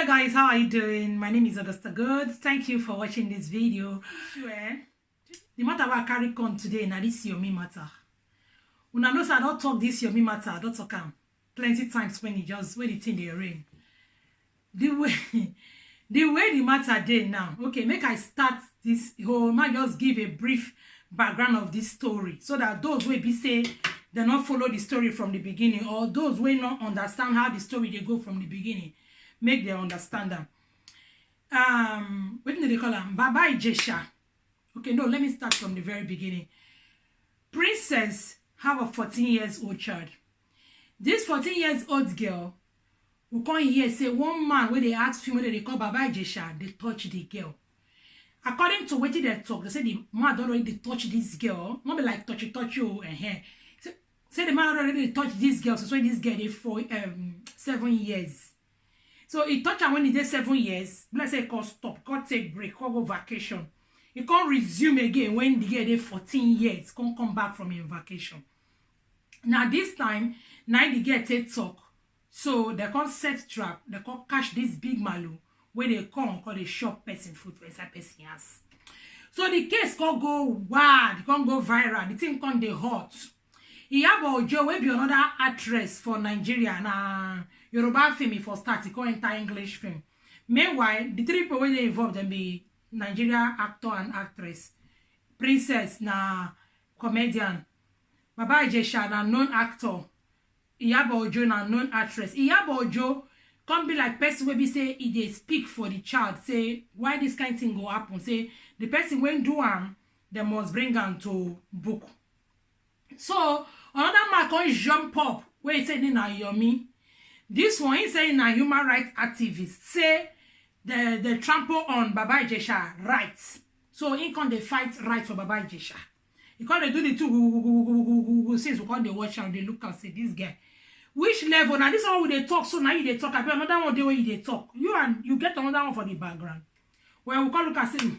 Hello guys, how are you doing? My name is Augusta Good. Thank you for watching this video. The matter I carry on today now this Yomi matter. Una know I don't talk this Yomi matter, I don't talk plenty times when the thing they rain. The way the matter day now. Okay, make I start this whole might just give a brief background of this story so that those will be say they not follow the story from the beginning, or those will not understand how the story they go from the beginning. Make them understand them. What do they call them? Fabiyi Jesha. Okay, no, let me start from the very beginning. Princess have a 14 years old child. This 14 years old girl who come here say one man when they ask him whether they call Fabiyi Jesha, they touch the girl. According to what they talk, they say the man already touch this girl. Not be like touch you and hair. Say the man already touch this girl. So this girl they for 7 years. So he touch her when he did 7 years. Let's say he can't stop, can't take break, can't go vacation. He can't resume again when the girl did 14 years, can't come back from his vacation. Now this time, now the girl take talk. So they can't set trap, they can't catch this big malu where they come call the shop person food for inside person house. So the case can't go wild, it can't go viral, the thing can't dey hot. Iyabo will be another actress for Nigeria and Yoruba film for start, he can't enter English film. Meanwhile, the three people they involved them be Nigeria actor and actress. Princess na comedian. Fabiyi Jesha na known actor. Iyabo na known actress. Iyabo can't be like person where be say if they speak for the child, say why this kind of thing go happen. Say the person when do they must bring them to book. So another man can jump up where he said na Yomi. This one he say na human rights activist. Say they trample on Fabiyi Jesha rights. So he can they fight rights for Fabiyi Jesha. He can they do the two since we can they watch and they look and say this guy. Which level? Now this one where they talk, so now you they talk. I be another one the way they talk. You get another one for the background. Well, we can look and say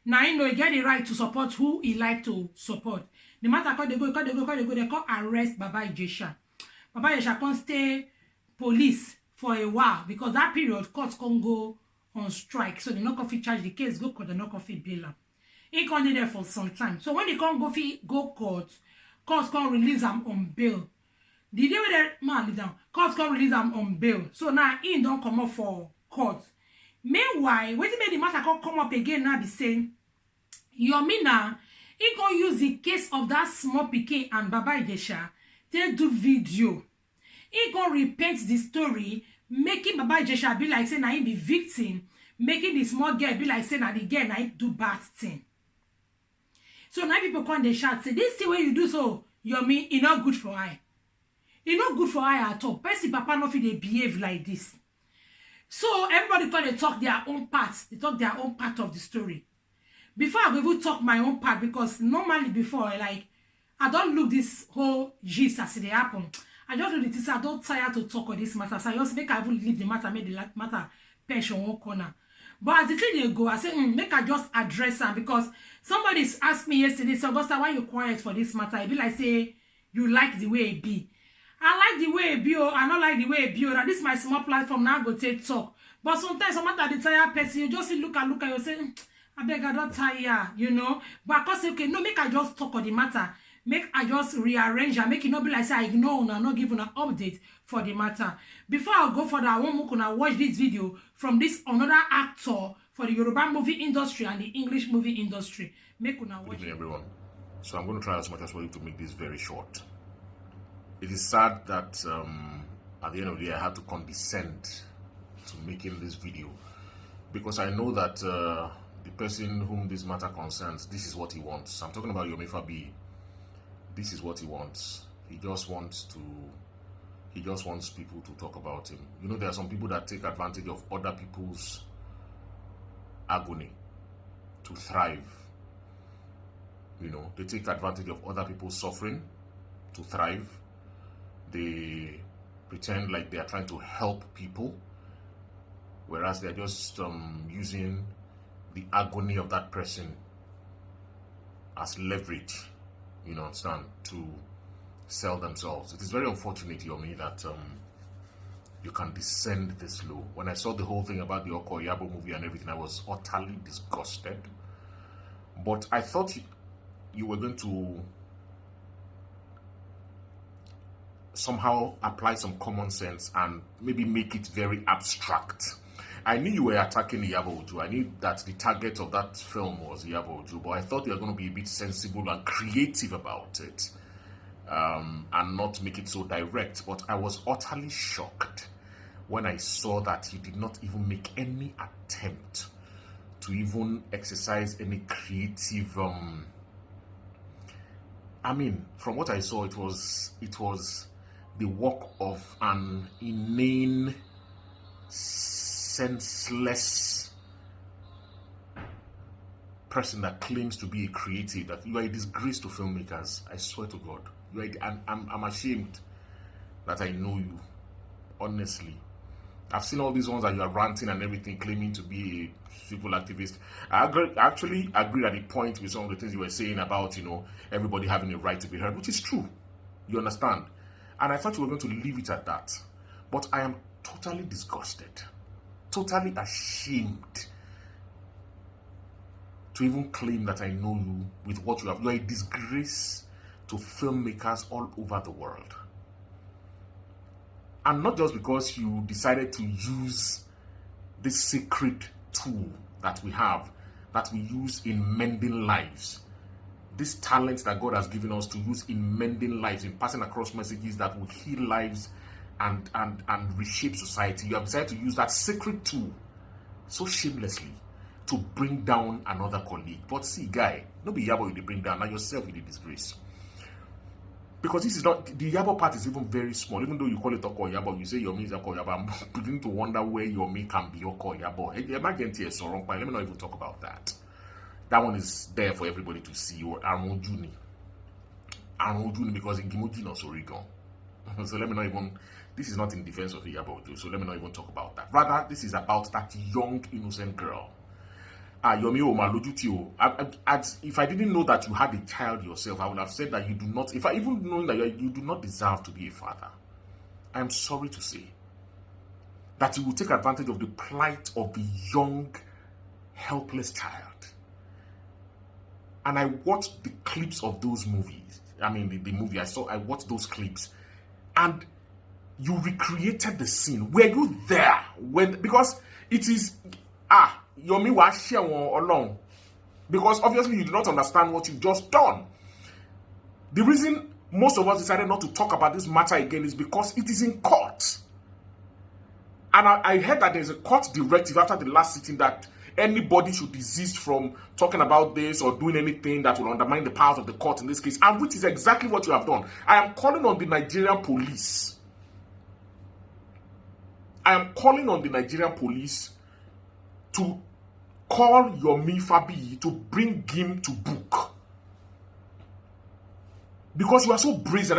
now you know he get the right to support who he like to support. The matter call they go, they call arrest Fabiyi Jesha. Fabiyi Jesha can't stay police for a while because that period courts can go on strike. So they not coffee charge the case, go court, they not coffee bail up. He can't be there for some time. So when they can't go court, courts can't release them on bail. The day when the man is down, courts can't release them on bail. So now he don't come up for court. Meanwhile, when the matter can't come up again now be saying, Yomi now, he can use the case of that small pikin and Fabiyi Jesha, they do video. He can repaint the story, making Fabiyi Jesha be like saying na he be victim, making the small girl be like saying na the girl na he do bad thing. So now people come they shout, say this thing when you do so, Yomi, it not good for I. It not good for I at all. Person papa no fit they behave like this. So everybody come they talk their own part. They talk their own part of the story. Before I go even talk my own part, because normally before like I don't look this whole gist as it happen. I just do this. I don't tire to talk on this matter. So I just make I even leave the matter, make the matter pension one corner. But as the thing they go, I say, make I just address them because somebody asked me yesterday, so Augusta, why you quiet for this matter? I be like, say, you like the way it be. I like the way it be, or I don't like the way it be, or this is my small platform, now I go take talk. But sometimes, no matter the tired person, you just look and you say, I beg, I don't tire, you know. But because, okay, no, make I just talk on the matter. Make I just rearrange and make it not be like say I ignore and not give an update for the matter. Before I go further, I want to watch this video from this another actor for the Yoruba movie industry and the English movie industry. Make una watch. Good evening, everyone. So I'm going to try as much as possible to make this very short. It is sad that at the end of the day I had to condescend to making this video because I know that the person whom this matter concerns, this is what he wants. I'm talking about Yomi Fabiyi. This is what he wants. He just wants people to talk about him. You know, there are some people that take advantage of other people's agony to thrive. You know, they take advantage of other people's suffering to thrive. They pretend like they are trying to help people, whereas they're just using the agony of that person as leverage, you know, understand, to sell themselves. It is very unfortunate, Yomi, that you can descend this low. When I saw the whole thing about the Iyabo movie and everything, I was utterly disgusted. But I thought you were going to somehow apply some common sense and maybe make it very abstract. I knew you were attacking Iyabo. I knew that the target of that film was Iyabo, but I thought you were going to be a bit sensible and creative about it, and not make it so direct. But I was utterly shocked when I saw that you did not even make any attempt to even exercise any creative. I mean, from what I saw, it was the work of an inane, senseless person that claims to be a creative. That you are a disgrace to filmmakers. I swear to God, I'm ashamed that I know you. Honestly, I've seen all these ones that you are ranting and everything, claiming to be a civil activist. I actually agree at the point with some of the things you were saying about, everybody having a right to be heard, which is true. You understand? And I thought you were going to leave it at that. But I am totally disgusted, totally ashamed to even claim that I know you with what you have. You are a disgrace to filmmakers all over the world. And not just because you decided to use this secret tool that we have, that we use in mending lives. This talent that God has given us to use in mending lives, in passing across messages that will heal lives and reshape society. You have decided to use that secret tool so shamelessly to bring down another colleague. But see, guy, no be Iyabo you bring down, now yourself you disgrace. Because this is not, the Iyabo part is even very small. Even though you call it Oko Iyabo, you say Yomi is Oko Iyabo, I'm beginning to wonder where Yomi can be Oko Iyabo. Let me not even talk about that. That one is there for everybody to see. Or Armojuni, because in Gimoji not Oregon. So let me not even, this is not in defense of Iyabo, so let me not even talk about that. Rather, this is about that young, innocent girl. Yomi Omalojutio. If I didn't know that you had a child yourself, I would have said that you do not, if I even knowing that you do not deserve to be a father. I am sorry to say that you will take advantage of the plight of the young, helpless child. And I watched the clips of those movies. I mean, the movie I watched those clips. And you recreated the scene. Were you there? Because it is, Yomi was share along. Because obviously you do not understand what you've just done. The reason most of us decided not to talk about this matter again is because it is in court. And I heard that there's a court directive after the last sitting that anybody should desist from talking about this or doing anything that will undermine the powers of the court in this case, and which is exactly what you have done. I am calling on the Nigerian police. I am calling on the Nigerian police to call Yomi Fabiyi to bring him to book. Because you are so brazen.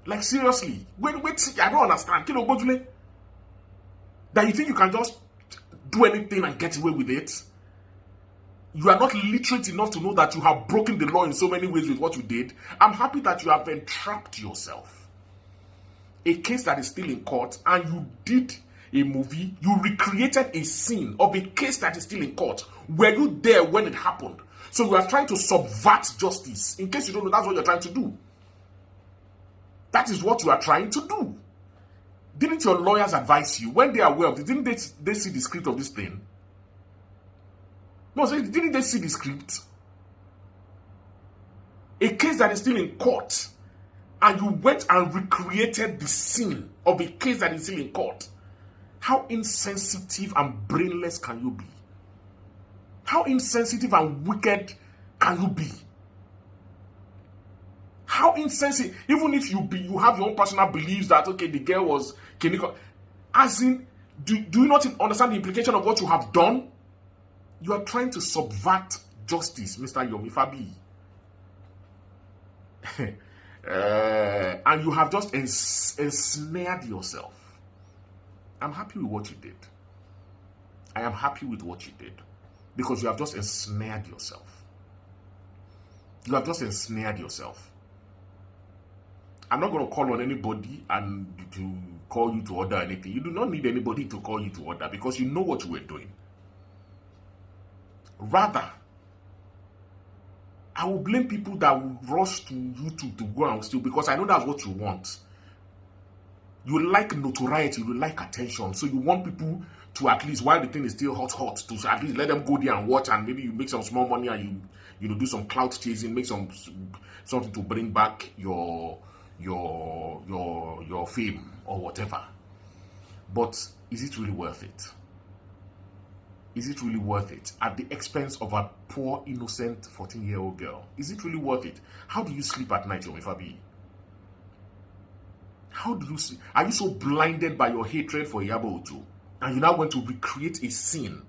Like seriously. Wait, I don't understand. That you think you can just do anything and get away with it? You are not literate enough to know that you have broken the law in so many ways with what you did. I'm happy that you have entrapped yourself. A case that is still in court, and you did a movie, you recreated a scene of a case that is still in court. Were you there when it happened? So you are trying to subvert justice. In case you don't know, that's what you're trying to do. That is what you are trying to do. Didn't your lawyers advise you when they are aware of it? Didn't they see the script of this thing? No, so didn't they see the script? A case that is still in court, and you went and recreated the scene of a case that is still in court. How insensitive and brainless can you be? How insensitive and wicked can you be? How insensitive, even if you have your own personal beliefs that, okay, the girl was clinical, as in, do you not understand the implication of what you have done? You are trying to subvert justice, Mr. Yomi Fabiyi. And you have just ensnared yourself. I'm happy with what you did. I am happy with what you did. Because you have just ensnared yourself. You have just ensnared yourself. I'm not going to call on anybody and to call you to order anything. You do not need anybody to call you to order because you know what you were doing. Rather, I will blame people that will rush to YouTube to go and steal because I know that's what you want. You like notoriety, you like attention. So you want people to at least, while the thing is still hot, to at least let them go there and watch, and maybe you make some small money and you know do some clout chasing, make something to bring back your fame or whatever. But is it really worth it? Is it really worth it at the expense of a poor, innocent 14-year-old girl? Is it really worth it? How do you sleep at night, Yomi Fabiyi? How do you sleep? Are you so blinded by your hatred for Iyabo Ojo, and you now want to recreate a scene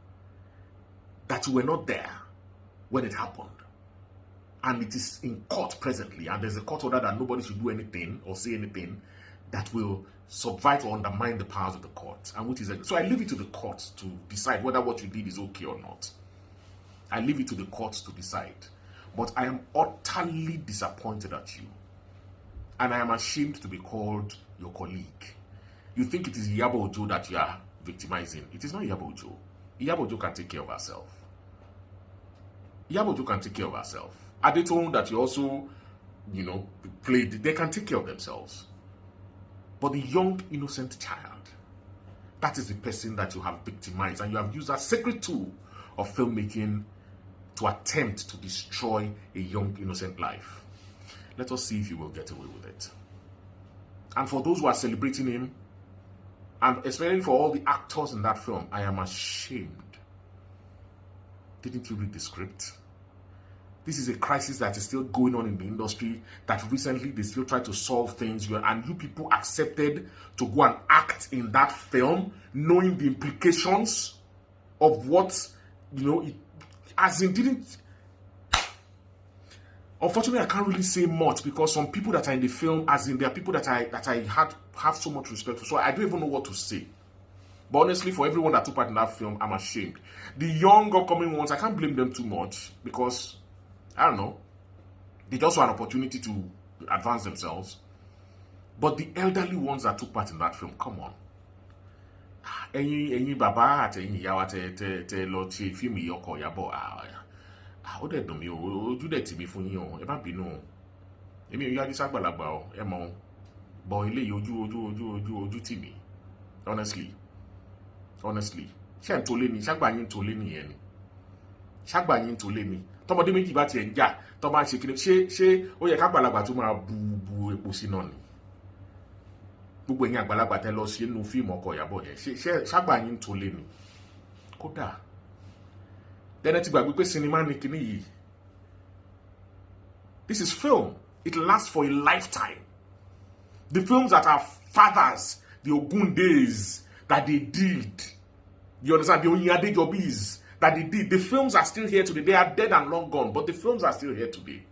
that you were not there when it happened? And it is in court presently, and there's a court order that nobody should do anything or say anything that will subvert or undermine the powers of the court. And which is so I leave it to the court to decide whether what you did is okay or not. I leave it to the courts to decide. But I am utterly disappointed at you. And I am ashamed to be called your colleague. You think it is Iyabo Ojo that you are victimizing. It is not Iyabo Ojo. Iyabo Ojo can take care of herself. Iyabo Ojo can take care of herself. Adetone that you also, you know, played, they can take care of themselves. But the young, innocent child, that is the person that you have victimized, and you have used a sacred tool of filmmaking to attempt to destroy a young, innocent life. Let us see if you will get away with it. And for those who are celebrating him, and especially for all the actors in that film, I am ashamed. Didn't you read the script? This is a crisis that is still going on in the industry, that recently they still try to solve things, and you people accepted to go and act in that film, knowing the implications of what, you know, it, as in didn't. Unfortunately, I can't really say much because some people that are in the film, as in there are people that I have so much respect for, so I don't even know what to say. But honestly, for everyone that took part in that film, I'm ashamed. The young upcoming ones, I can't blame them too much because, I don't know, they just want an opportunity to advance themselves. But the elderly ones that took part in that film, come on. Ẹ̀yin bàbá àti ẹ̀yin ìyá wa tẹ lọ ṣe fíìmù yìí ọkọ Iyabo, ó dẹ̀ dùn mí o, ojú dẹ̀ tì mí fún yín o, ẹ má bínú o. Èmi ò yájú ságbàlagbà o, ẹ mọ̀ o. But eléyìí ojú tì mí. Honestly. Ṣé ń tolé ni, ṣágbà yín tolé nìyẹn ni. Ṣágbà yín tolé ni. Tọmọdé méjì bá tiẹ̀ ń jà, tó bá ń ṣe kíni, ṣé ó yẹ kágbàlagbà tó máa bu epo sí náà ni. Gbogbo ẹ̀yin àgbàlagbà tẹ́ lọ sí inú fíìmù ọkọ Iyabo yẹn, ṣágbà yín tolé ni. Kódà. Dẹ́nẹ́ ti gbàgbé pé sinimá ni kíní yìí. This is film. It lasts for a lifetime. The films that our fathers, the Ogun days, that they did, you understand, the Onyadejobis, that they did, the films are still here today. They are dead and long gone, but the films are still here today.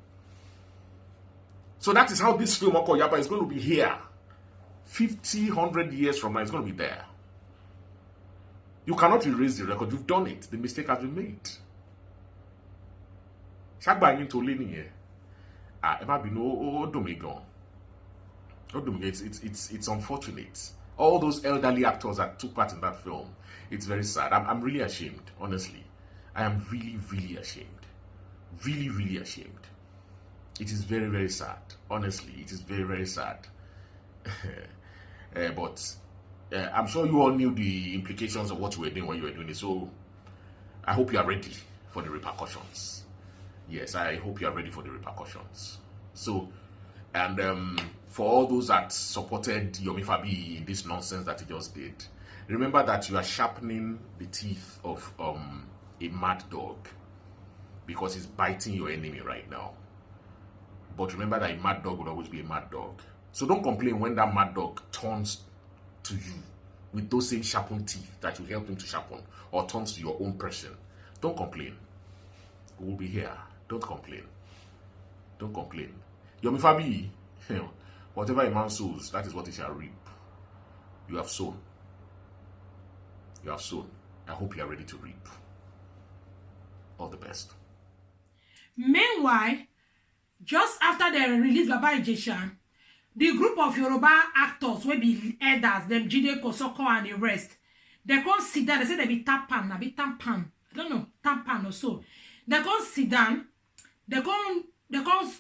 So that is how this film, Oko Iyabo, is going to be here. 50, 100 years from now, it's going to be there. You cannot erase the record. You've done it. The mistake has been made. Ṣágbà yín tolé nìyẹn. Ẹ má bínú, ó dùn mí gan. It's unfortunate. All those elderly actors that took part in that film, it's very sad. I'm really ashamed, honestly. I am really, really ashamed. Really, really ashamed. It is very, very sad. Honestly, it is very, very sad. But I'm sure you all knew the implications of what you were doing when you were doing it. So I hope you are ready for the repercussions. Yes, I hope you are ready for the repercussions. So, and for all those that supported Yomi Fabiyi in this nonsense that he just did, remember that you are sharpening the teeth of a mad dog because he's biting your enemy right now. But remember that a mad dog will always be a mad dog. So don't complain when that mad dog turns to you with those same sharpened teeth that you helped him to sharpen, or turns to your own person. Don't complain. We will be here. Don't complain. Don't complain. Yomi Fabiyi, whatever a man sows, that is what he shall reap. You have sown. You have sown. I hope you are ready to reap. All the best. Meanwhile, just after they released Baba Ijesha, the group of Yoruba actors wey be elders, them Jide Kosoko and the rest, they come sit down. They say they be tampan, na be tampan. I don't know, tampan or so. They come sit down. They come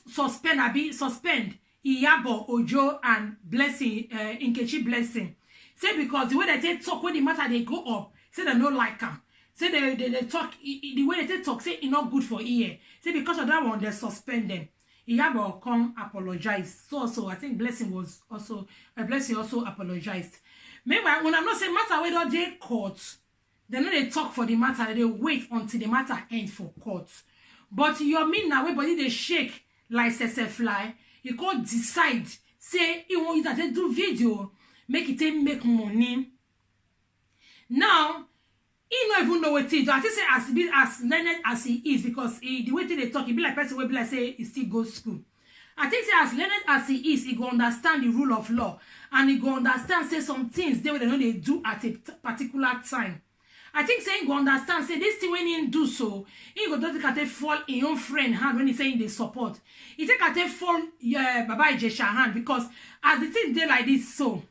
suspend Iyabo, Ojo, and Blessing, Nkechi Blessing. Say because the way they say talk, when the matter they go up, say they no like them. Say they talk, the way they talk, say it's not good for ear. Say because of that one, they suspend them. Iyabo come apologize. So I think Blessing also apologized. Meanwhile, when I'm not saying matter whether they court, they know they talk for the matter, they wait until the matter ends for court. But Yomi now, where body they shake like sese fly, you can't decide, say he want you to do video, make it make money. Now, he not even know what it is. I think say as learned as he is, because the way they talk, he be like person will be like say he still goes school. I think say as learned as he is, he go understand the rule of law, and he go understand say some things they know they do at a particular time. I think saying go understand say this thing when he do so, he go don't take at fall in your friend hand when he saying they support. He take at fall Baba Ijesha hand, because as the thing they like this, so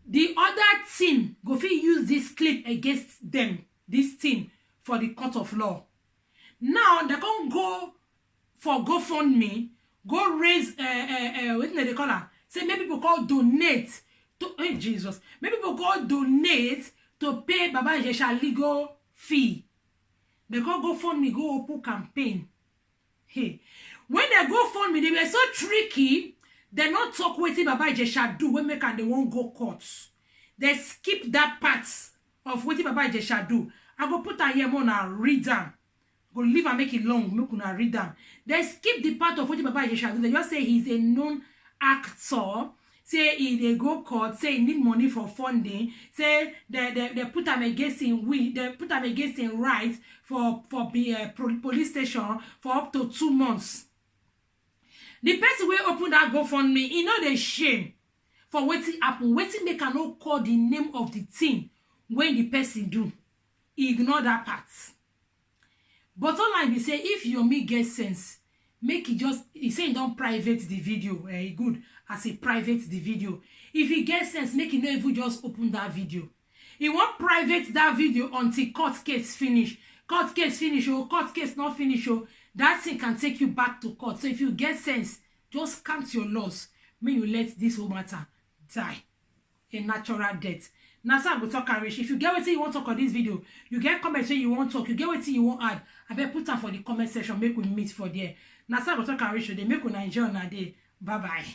the other team go fit use this clip against them, this team, for the court of law. Now they can go for GoFundMe, go raise what they call her? Say maybe people go donate to Jesus. Maybe people go donate to pay Baba Ijesha legal fee. They go GoFundMe, go open campaign. Hey, when they GoFundMe, they were so tricky. They not talk wetin Baba Ijesha do when make and they won't go court. They skip that part of wetin Baba Ijesha do. I go put her here more and read them. Go leave and make it long. Make una read them. They skip the part of wetin Baba Ijesha do. They just say he's a known actor. Say they go court. Say he need money for funding. Say they put him against him. They put him against him right for police station for up to 2 months. The person will open that GoFundMe, he know the shame for wetin happen. Wetin make I no call the name of the thing when the person do. He ignore that part. But all I be say, if Yomi get sense, make it just, he say he don't private the video. Good as he private the video. If he get sense, make it not even just open that video. He won't private that video until court case finish. Court case finish, or court case not finish, or that thing can take you back to court. So if you get sense, just count your loss. May you let this whole matter die a natural death. Now, so I go talk and reach. If you get what you want to talk on this video, you get comments say you want to talk, you get what you want add, I better put them for the comment section, make we meet for there. Now, so I go talk and reach. They make we enjoy on a day. Bye bye.